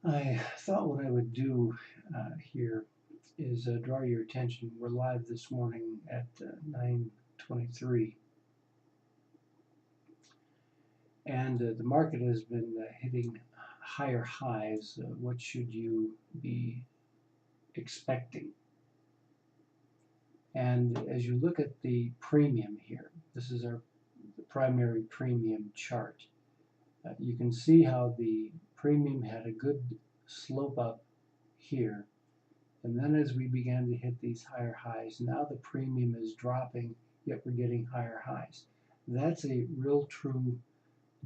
I thought what I would do here is draw your attention. We're live this morning at 9:23, and the market has been hitting higher highs. What should you be expecting? And as you look at the premium here, this is the primary premium chart. You can see how the premium had a good slope up here. And then as we began to hit these higher highs, now the premium is dropping, yet we're getting higher highs. That's a real true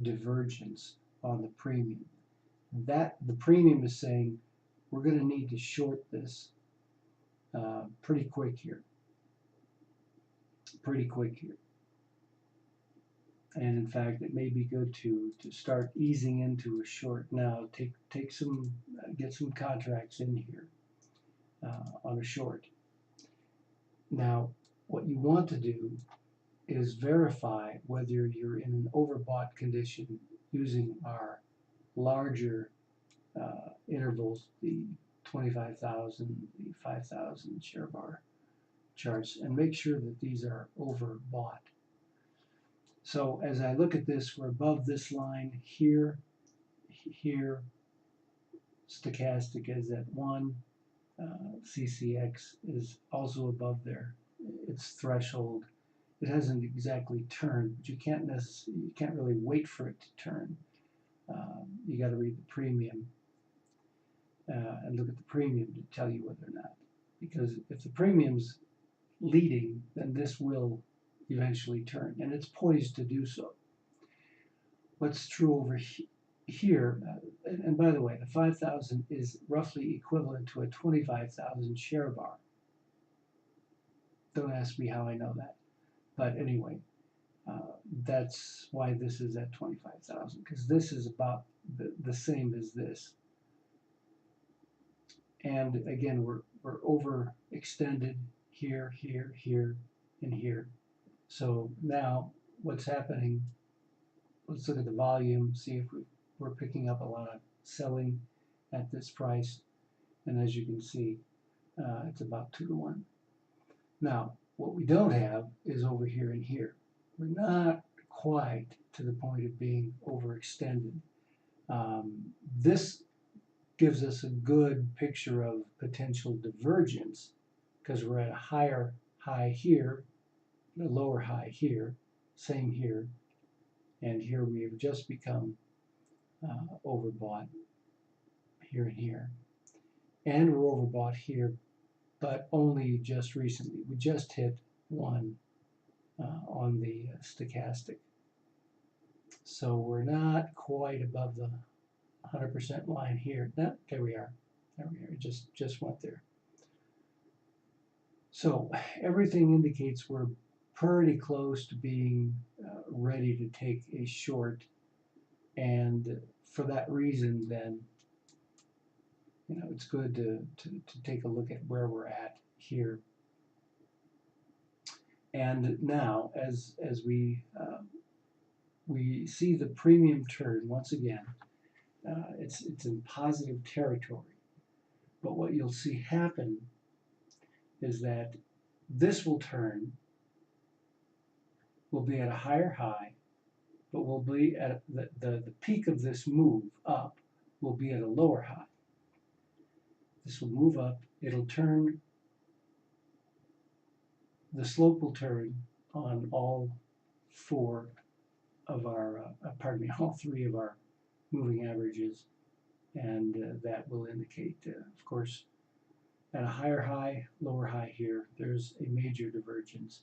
divergence on the premium. That the premium is saying we're going to need to short this pretty quick here. And in fact, it may be good to start easing into a short now. Take some, get some contracts in here on a short. Now, what you want to do is verify whether you're in an overbought condition using our larger intervals, the 25,000, the 5,000 share bar charts, and make sure that these are overbought. So as I look at this, we're above this line here, stochastic is at 1, CCX is also above there, its threshold. It hasn't exactly turned, but you can't really wait for it to turn. You got to read the premium and look at the premium to tell you whether or not. Because if the premium's leading, then this will eventually turn, and it's poised to do so. What's true over here, and by the way, the 5,000 is roughly equivalent to a 25,000 share bar. Don't ask me how I know that. But anyway, that's why this is at 25,000, because this is about the same as this. And again, we're overextended here, and here. So now what's happening, let's look at the volume, see if we're picking up a lot of selling at this price. And as you can see, it's about 2 to 1. Now, what we don't have is over here and here. We're not quite to the point of being overextended. This gives us a good picture of potential divergence because we're at a higher high here, a lower high here, same here, and here we have just become overbought here and here. And we're overbought here, but only just recently. We just hit 1 on the stochastic. So we're not quite above the 100% line here. No, there we are. It just went there. So everything indicates we're pretty close to being ready to take a short, and for that reason, then it's good to take a look at where we're at here. And now, as we see the premium turn once again, it's in positive territory. But what you'll see happen is that this will turn, will be at a higher high, but will be at the peak of this move up will be at a lower high. This will move up, it'll turn, the slope will turn on all 4 of our, all 3 of our moving averages, and that will indicate, of course, at a higher high, lower high here, there's a major divergence,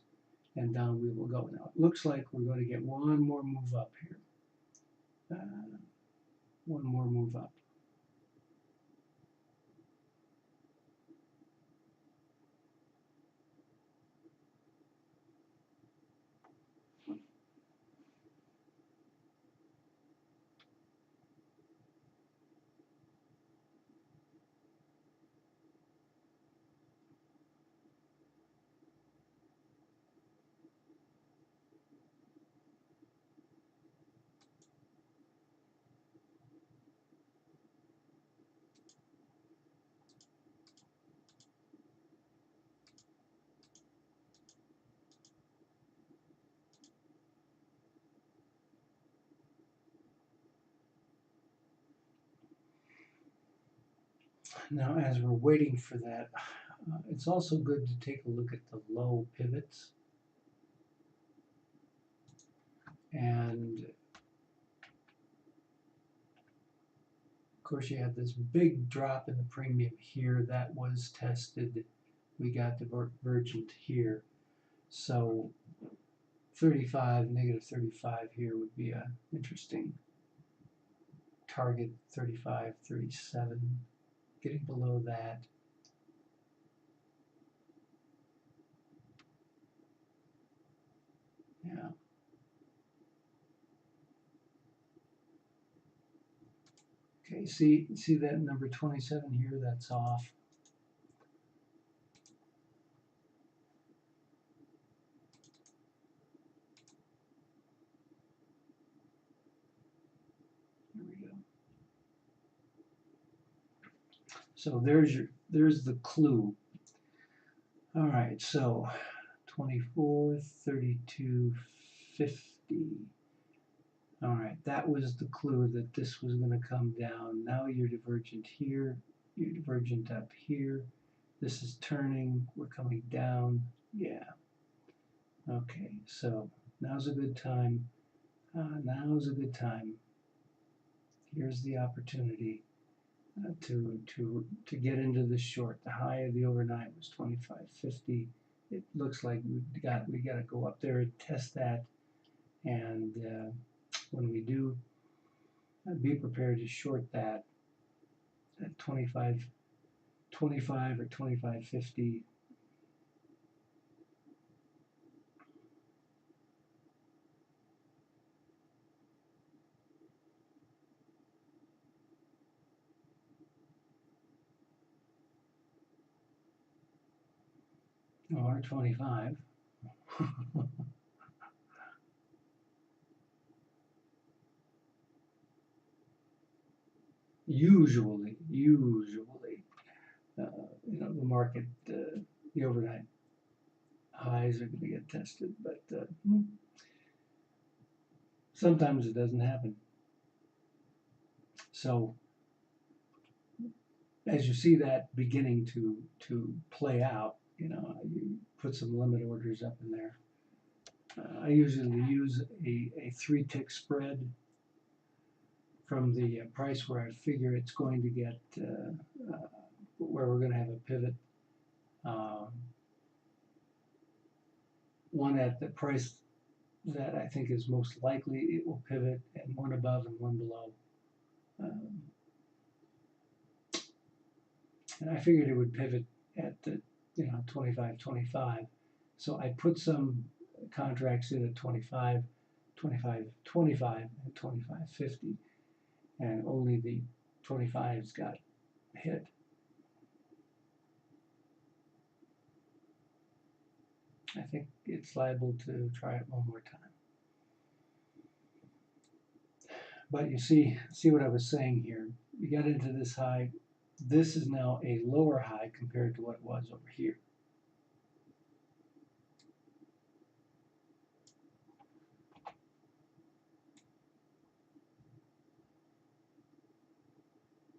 and down we will go. Now, it looks like we're going to get one more move up here. One more move up. Now, as we're waiting for that, it's also good to take a look at the low pivots. And of course, you have this big drop in the premium here that was tested. We got divergent here. So 35, negative 35 here would be an interesting target. 35, 37, getting below that. Yeah. Okay, see that number 27 here? That's off. There we go. So there's the clue. All right, so 24, 32, 50. All right, that was the clue that this was going to come down. Now you're divergent here, you're divergent up here. This is turning, we're coming down. Yeah. Okay, so now's a good time. Now's a good time. Here's the opportunity to get into the short. The high of the overnight was 25.50. It looks like we got to go up there and test that. And when we do, be prepared to short that at 25 or 25.50. Or 25. Usually, the market, the overnight highs are going to get tested, but sometimes it doesn't happen. So, as you see that beginning to play out, you put some limit orders up in there. I usually use a 3-tick spread from the price where I figure it's going to get, where we're going to have a pivot. One at the price that I think is most likely it will pivot, and one above and one below. And I figured it would pivot at the 25.25. So I put some contracts in at 25, 25.25, and 25.50, and only the 25s got hit. I think it's liable to try it one more time. But you see what I was saying here. We got into this high. This is now a lower high compared to what it was over here.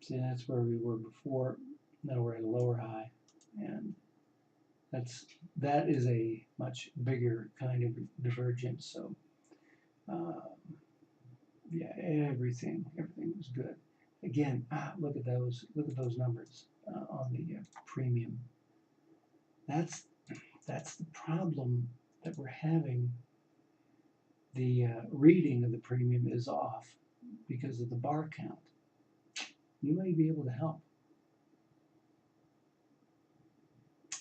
See, that's where we were before. Now we're at a lower high, and that is a much bigger kind of divergence. So yeah, everything was good. Again, look at those numbers on the premium. That's the problem that we're having. The reading of the premium is off because of the bar count. You may be able to help.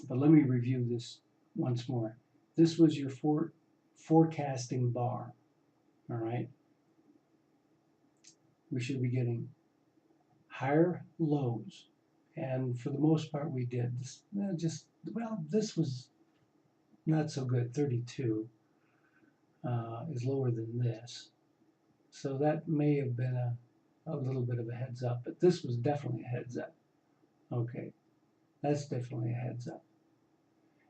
But let me review this once more. This was your forecasting bar, all right? We should be getting higher lows, and for the most part we did. This was not so good. 32 is lower than this, so that may have been a little bit of a heads up, but this was definitely a heads up. Okay, that's definitely a heads up.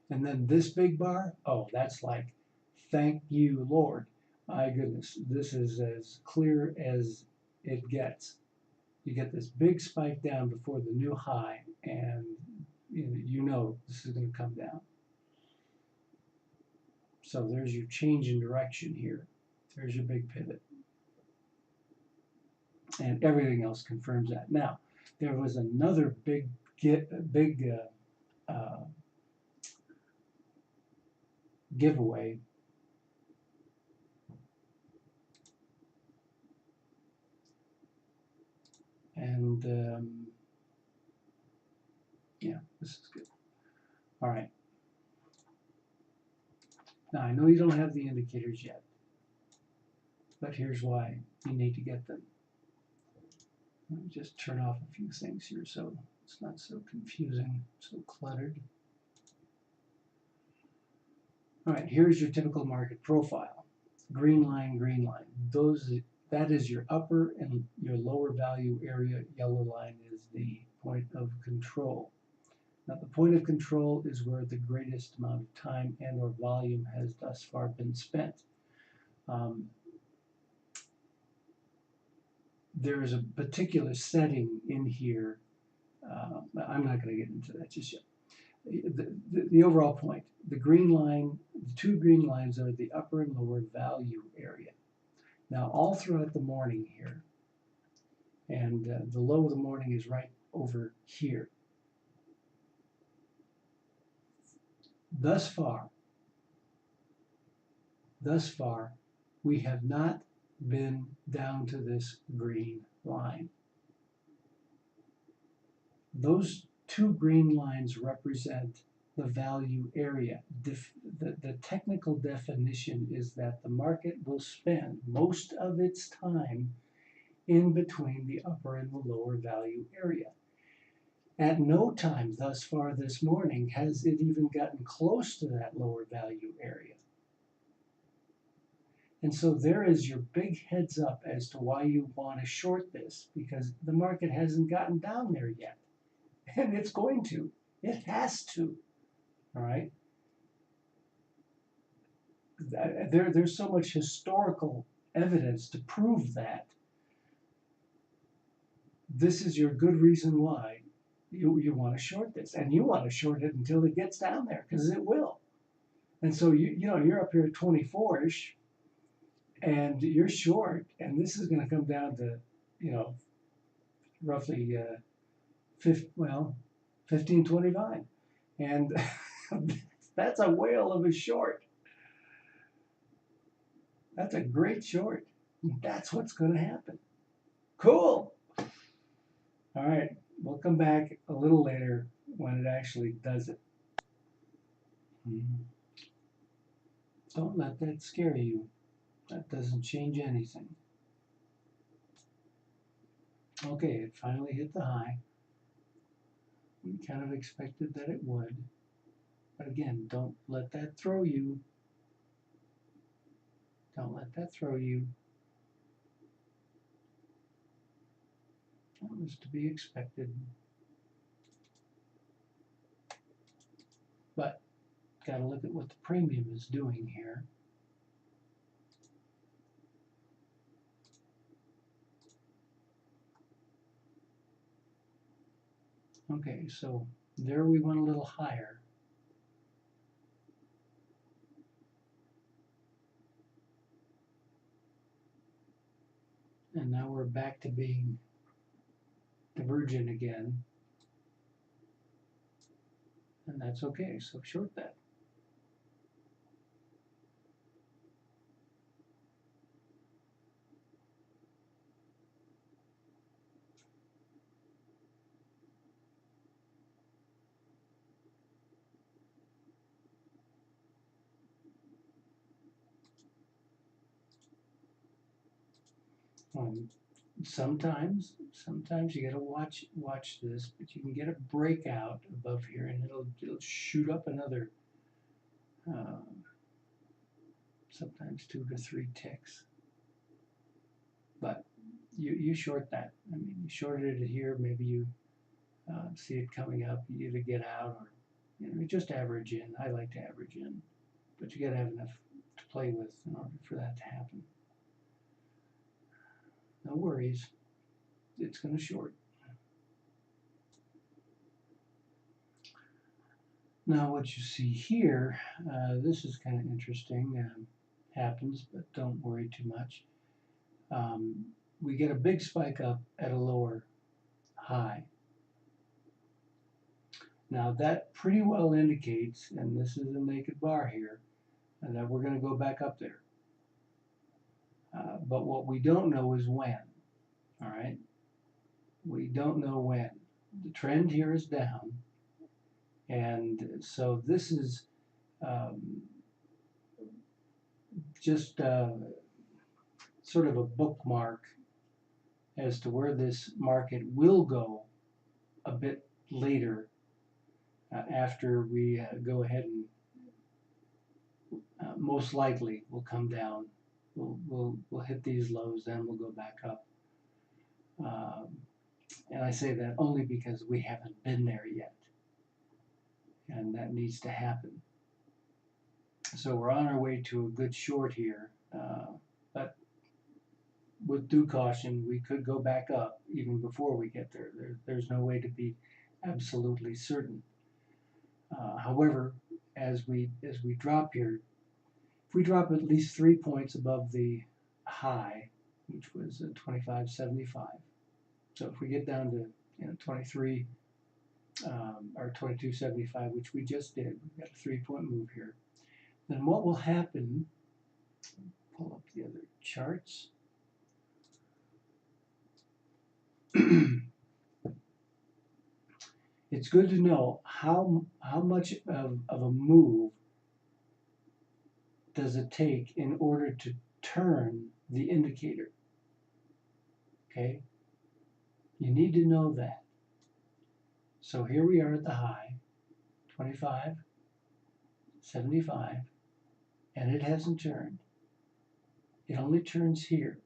And then this big bar, oh, that's like, thank you, Lord. My goodness, this is as clear as it gets. you get this big spike down before the new high, and you know this is going to come down. So there's your change in direction here. There's your big pivot. And everything else confirms that. Now, there was another big giveaway. And yeah, this is good. All right. Now, I know you don't have the indicators yet, but here's why you need to get them. Let me just turn off a few things here so it's not so confusing, so cluttered. All right, here's your typical market profile. Green line, green line. That is your upper and your lower value area. Yellow line is the point of control. Now, the point of control is where the greatest amount of time and or volume has thus far been spent. There is a particular setting in here. I'm not going to get into that just yet. The overall point, the green line, the two green lines are the upper and lower value area. Now, all throughout the morning here, and the low of the morning is right over here. Thus far, we have not been down to this green line. Those two green lines represent the value area. The technical definition is that the market will spend most of its time in between the upper and the lower value area. At no time thus far this morning has it even gotten close to that lower value area. And so there is your big heads up as to why you want to short this, because the market hasn't gotten down there yet. And it's going to. It has to. All right? There's so much historical evidence to prove that. This is your good reason why you want to short this. And you want to short it until it gets down there, because it will. And so, you're up here at 24-ish, and you're short, and this is going to come down to, roughly 15.25, and that's a whale of a short. That's a great short. That's what's going to happen. Cool. All right, we'll come back a little later when it actually does it. Don't let that scare you. That doesn't change anything. Okay, it finally hit the high. We kind of expected that it would. But again, don't let that throw you. Don't let that throw you. That was to be expected. But got to look at what the premium is doing here. Okay, so there we went a little higher. And now we're back to being divergent again. And that's okay, so short that. Sometimes you got to watch this, but you can get a breakout above here, and it'll shoot up another sometimes 2 to 3 ticks. But you short that. I mean, you shorted it here. Maybe you see it coming up. You either get out or just average in. I like to average in, but you got to have enough to play with in order for that to happen. No worries. it's going to short. Now what you see here, this is kind of interesting. Happens, but don't worry too much. We get a big spike up at a lower high. Now that pretty well indicates, and this is a naked bar here, that we're going to go back up there. But what we don't know is when. All right? We don't know when. The trend here is down, and so this is just sort of a bookmark as to where this market will go a bit later after we go ahead and most likely will come down. We'll hit these lows, then we'll go back up. And I say that only because we haven't been there yet, and that needs to happen. So we're on our way to a good short here, but with due caution, we could go back up even before we get there. There's no way to be absolutely certain. However, as we drop here, if we drop at least 3 points above the high, which was 25.75, so if we get down to 23 or 22.75, which we just did, we've got a 3-point move here. Then what will happen? Pull up the other charts. It's good to know how much of a move does it take in order to turn the indicator. Okay, you need to know that. So here we are at the high, 25.75, and it hasn't turned. It only turns here,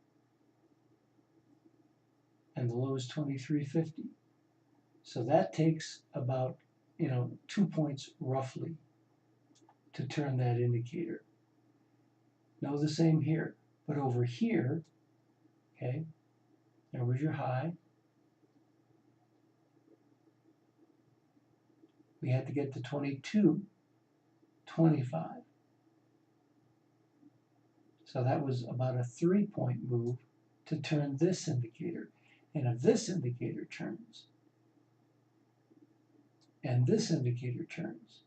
and the low is 23.50. So that takes about 2 points roughly to turn that indicator. Now the same here, but over here, okay, there was your high. We had to get to 22.25. So that was about a 3-point move to turn this indicator. And if this indicator turns, and this indicator turns,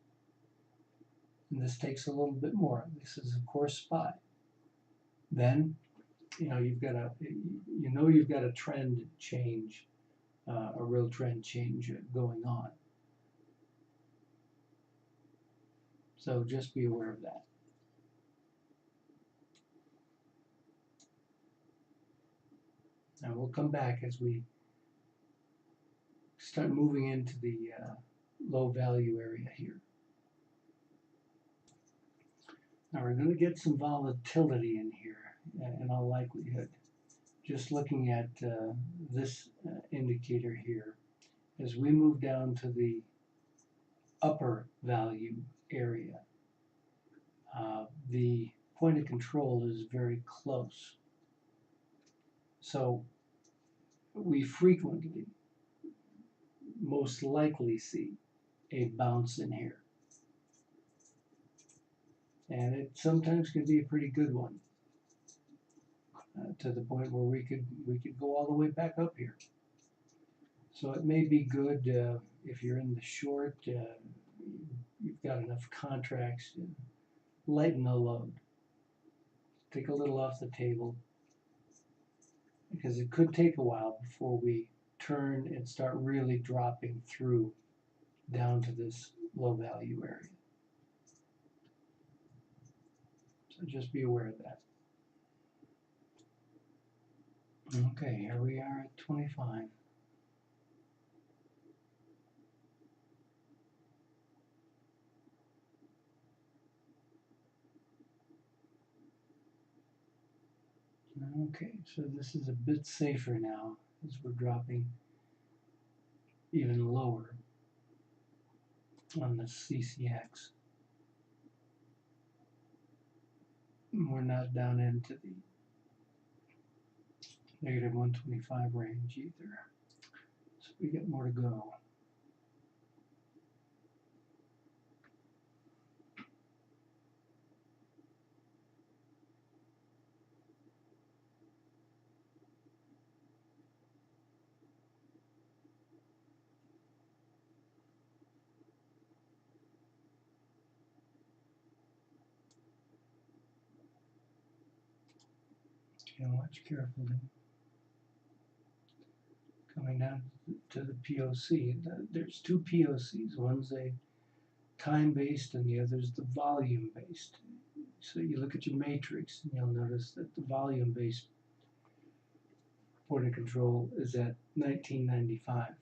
and this takes a little bit more, this is of course SPY, then you've got a trend change, a real trend change going on. So just be aware of that. Now we'll come back as we start moving into the low value area here. Now we're going to get some volatility in here in all likelihood. Just looking at this indicator here, as we move down to the upper value area, the point of control is very close. So we frequently, most likely see a bounce in here. And it sometimes can be a pretty good one, to the point where we could go all the way back up here. So it may be good if you're in the short, you've got enough contracts to lighten the load. Take a little off the table, because it could take a while before we turn and start really dropping through down to this low value area. So just be aware of that. Okay, here we are at 25. Okay, so this is a bit safer now as we're dropping even lower on the CCX. We're not down into negative 125 range either. So we get more to go. Okay, watch carefully. Coming down to the POC. There's two POCs. One's a time-based and the other's the volume-based. So you look at your matrix and you'll notice that the volume-based point of control is at 1995.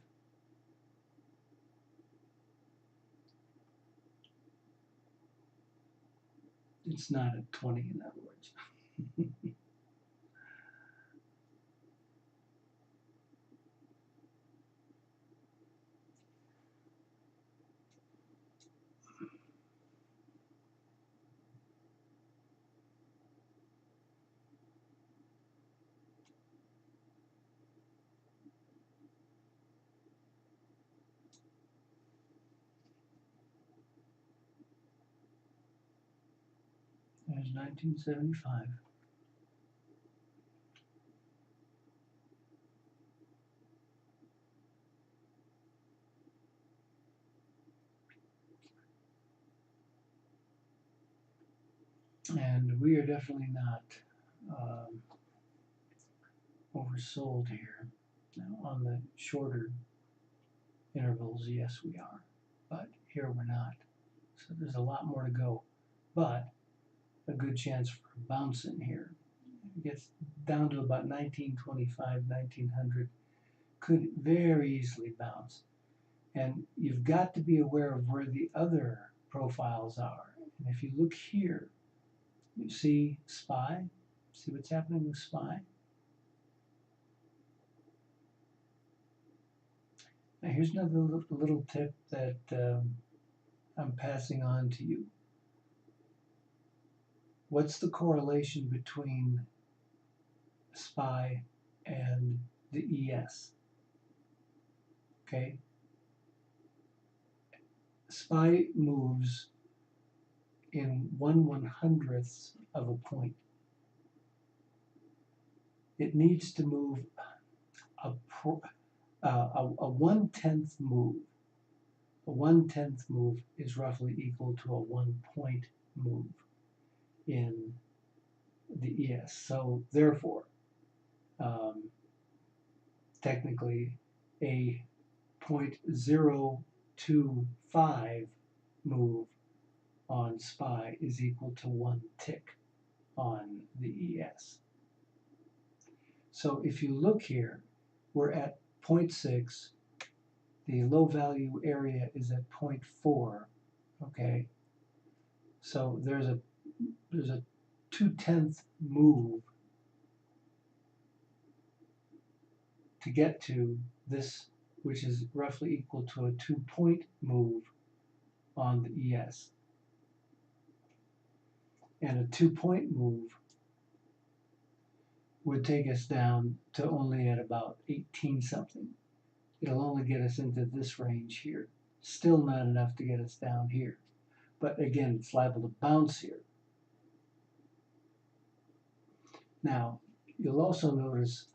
It's not at 20, in other words. There's 1975. And we are definitely not oversold here. Now, on the shorter intervals, yes, we are. But here we're not. So there's a lot more to go. But a good chance for bouncing here. It gets down to about 1925, 1900. Could very easily bounce. And you've got to be aware of where the other profiles are. And if you look here, you see SPY. See what's happening with SPY? Now here's another little tip that I'm passing on to you. What's the correlation between SPY and the ES? Okay. SPY moves in 1/100th of a point. It needs to move a 1/10th move. A 1/10th move is roughly equal to a 1-point move in the ES. So therefore, technically, a 0.025 move on SPY is equal to 1 tick on the ES. So if you look here, we're at 0.6. The low value area is at 0.4. Okay, so there's a 2/10th move to get to this, which is roughly equal to a 2-point move on the ES. And a 2-point move would take us down to only at about 18 something. It'll only get us into this range here. Still not enough to get us down here. But again, it's liable to bounce here. Now, you'll also notice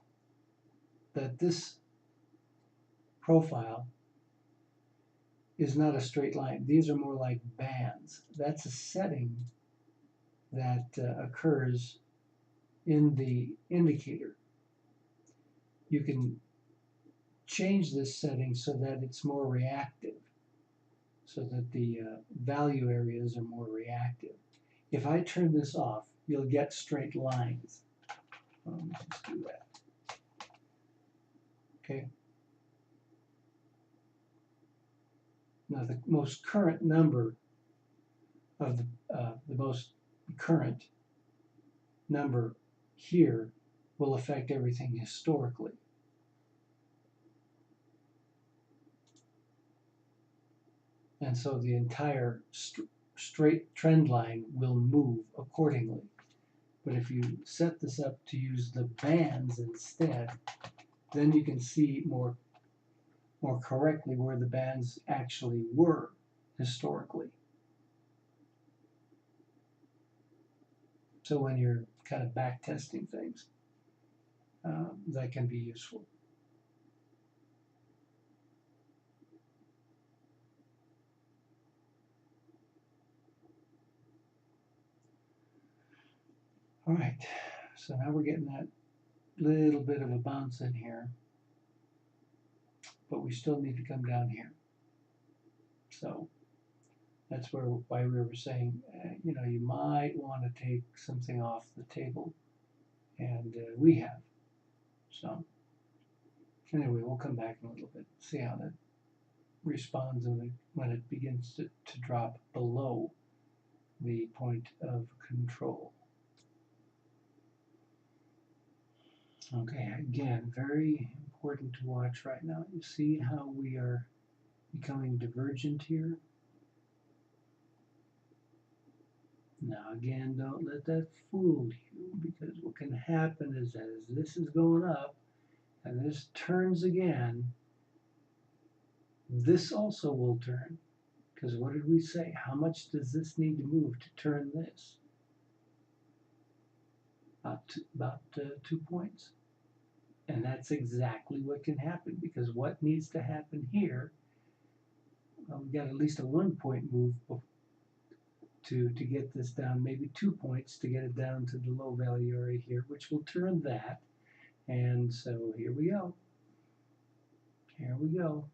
that this profile is not a straight line. These are more like bands. That's a setting that occurs in the indicator. You can change this setting so that it's more reactive, so that the value areas are more reactive. If I turn this off, you'll get straight lines. Let me just do that. Okay. Now the most current number of the most current number here will affect everything historically. And so the entire straight trend line will move accordingly. But if you set this up to use the bands instead, then you can see more correctly where the bands actually were historically. So when you're kind of back testing things, that can be useful. All right, so now we're getting that little bit of a bounce in here, but we still need to come down here. So that's why we were saying, you know, you might want to take something off the table, and we have. So anyway, we'll come back in a little bit, see how that responds when it begins to drop below the point of control. Okay, again, very important to watch right now. You see how we are becoming divergent here? Now again, don't let that fool you, because what can happen is that as this is going up and this turns again, this also will turn. Because what did we say? How much does this need to move to turn this? About 2 points. And that's exactly what can happen, because what needs to happen here, well, we've got at least a 1 point move to get this down, maybe 2 points to get it down to the low value area here, which will turn that. And so here we go. Here we go.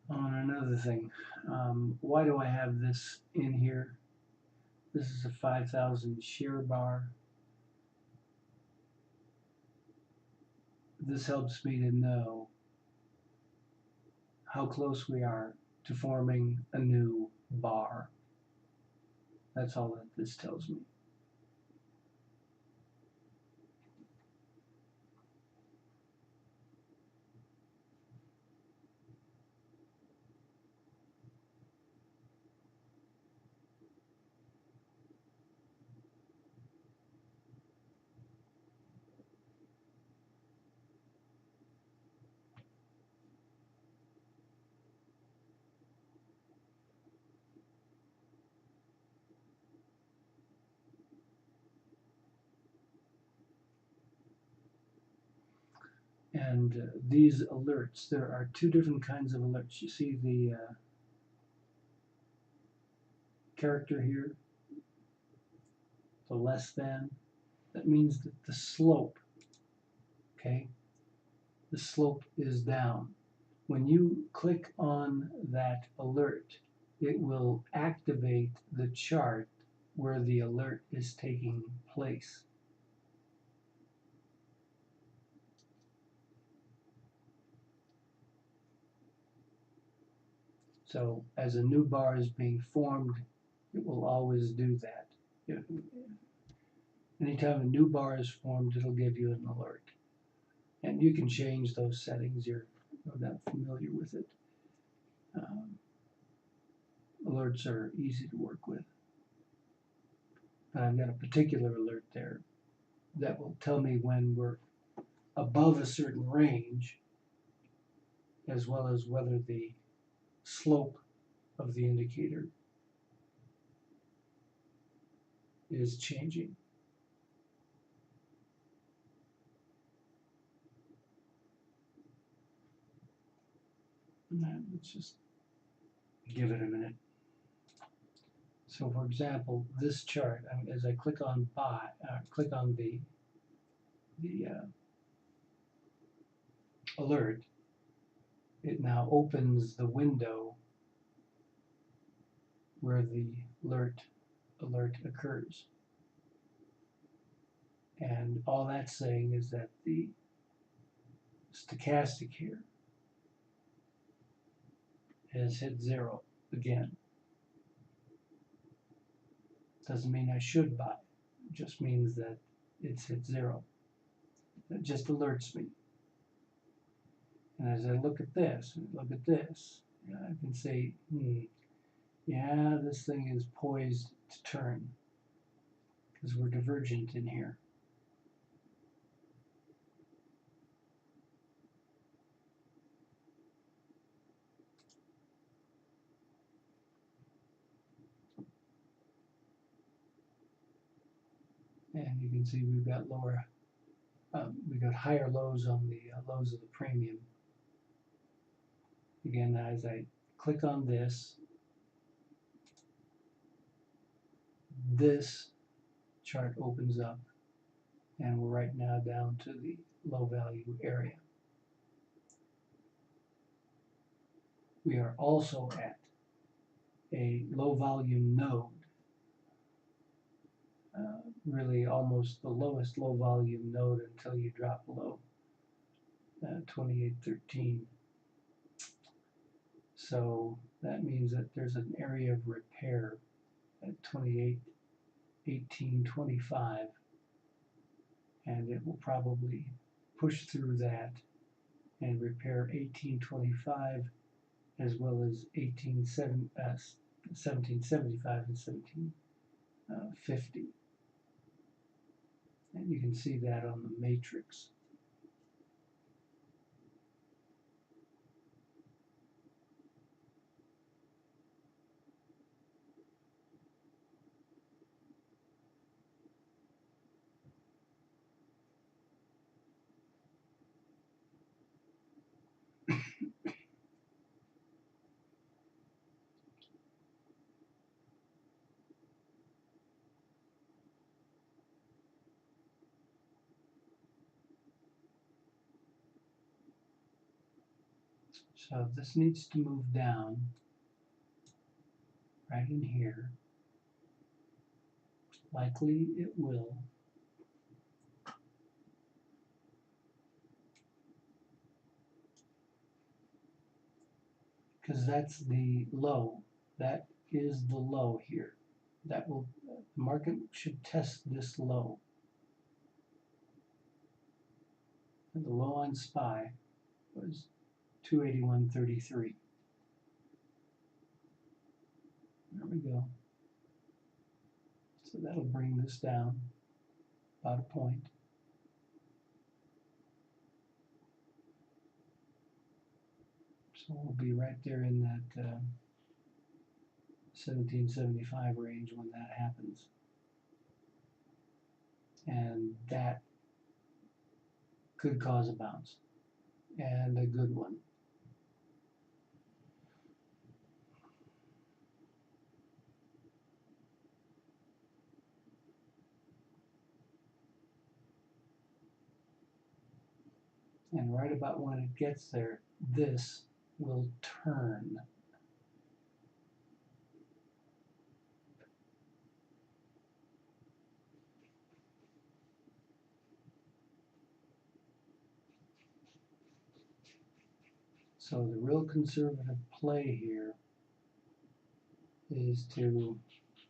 On another thing, why do I have this in here? This is a 5,000 share bar. This helps me to know how close we are to forming a new bar. That's all that this tells me. And these alerts, there are two different kinds of alerts. You see the character here, the less than, that means that the slope, okay, the slope is down. When you click on that alert, it will activate the chart where the alert is taking place. So as a new bar is being formed, it will always do that. Anytime a new bar is formed, it'll give you an alert. And you can change those settings. You're not familiar with it. Alerts are easy to work with. And I've got a particular alert there that will tell me when we're above a certain range, as well as whether the slope of the indicator is changing. Let's just give it a minute. So, for example, this chart, as I click on click on the alert, it now opens the window where the alert occurs. And all that's saying is that the stochastic here has hit 0 again. Doesn't mean I should buy. It just means that it's hit 0. It just alerts me. And as I look at this, and look at this, I can say, yeah, this thing is poised to turn because we're divergent in here. And you can see we've got we got higher lows on the lows of the premium. Again, as I click on this chart opens up, and we're right now down to the low value area. We are also at a low volume node, really almost the lowest low volume node until you drop below 2813. So that means that there's an area of repair at 2818.25, and it will probably push through that and repair 1825 as well as 1775 and 1750. And you can see that on the matrix. So this needs to move down right in here. Likely it will. Because that's the low. That is the low here. That will, the market should test this low. And the low on SPY was 281.33. There we go. So that'll bring this down about a point. So we'll be right there in that 1775 range when that happens. And that could cause a bounce, and a good one. And right about when it gets there, this will turn. So the real conservative play here is to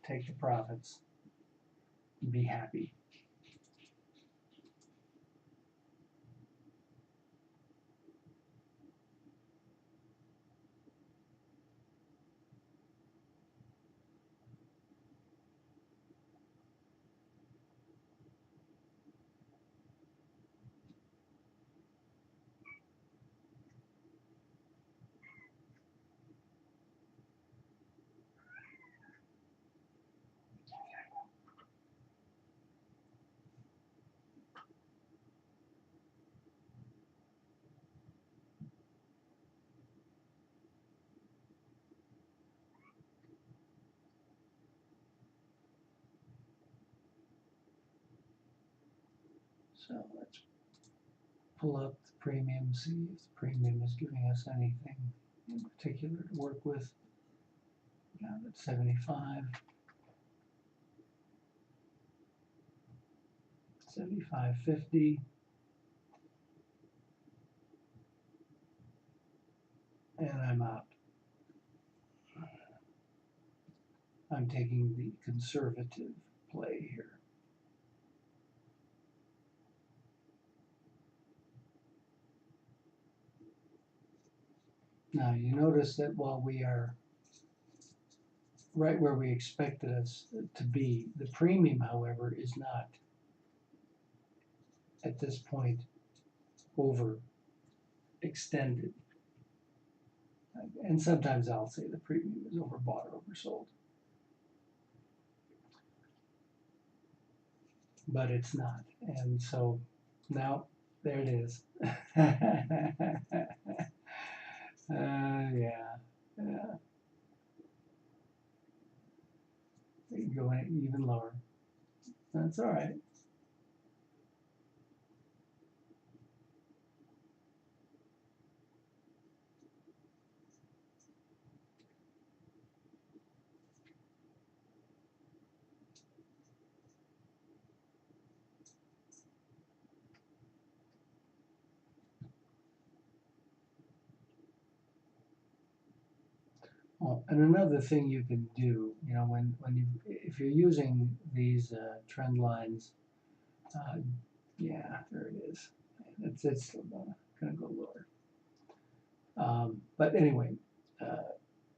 take the profits, be happy. So let's pull up the premium, see if the premium is giving us anything in particular to work with. Down at 75. 75.50. And I'm out. I'm taking the conservative play here. Now you notice that while we are right where we expected us to be, the premium, however, is not at this point over extended. And sometimes I'll say the premium is overbought or oversold. But it's not. And so now there it is. Yeah. You can go even lower. That's all right. Oh, and another thing you can do, you know, if you're using these trend lines, yeah, there it is. It's still gonna go lower. But anyway,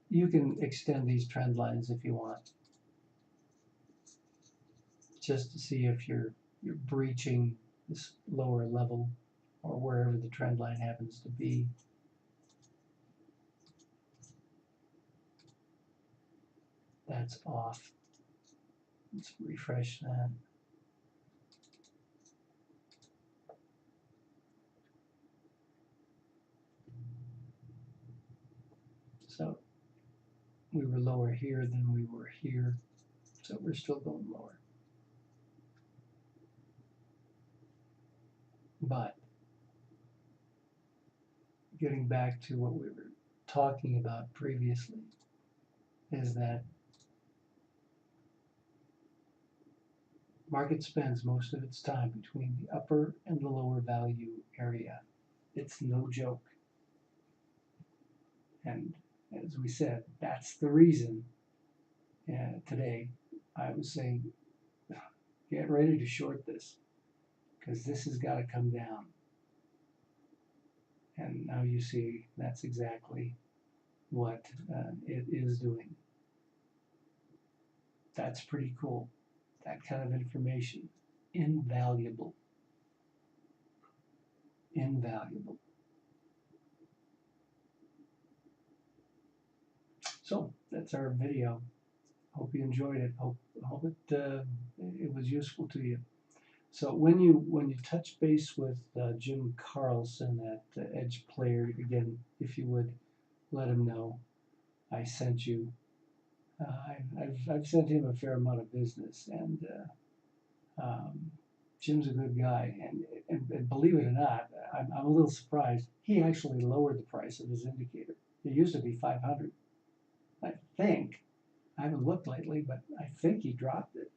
you can extend these trend lines if you want, just to see if you're breaching this lower level or wherever the trend line happens to be. That's off. Let's refresh that. So we were lower here than we were here, so we're still going lower. But getting back to what we were talking about previously is that market spends most of its time between the upper and the lower value area. It's no joke. And as we said, that's the reason today I was saying, get ready to short this, because this has got to come down. And now you see that's exactly what it is doing. That's pretty cool. That kind of information, invaluable. Invaluable. So that's our video. Hope you enjoyed it. Hope it was useful to you. So when you touch base with Jim Carlson, that Edge player, again, if you would let him know I sent you. I've sent him a fair amount of business, and Jim's a good guy. And believe it or not, I'm a little surprised. He actually lowered the price of his indicator. It used to be 500. I think. I haven't looked lately, but I think he dropped it.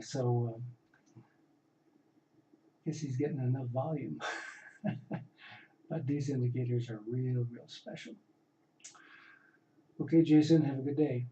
So I guess he's getting enough volume. But these indicators are real special. Okay, Jason, have a good day.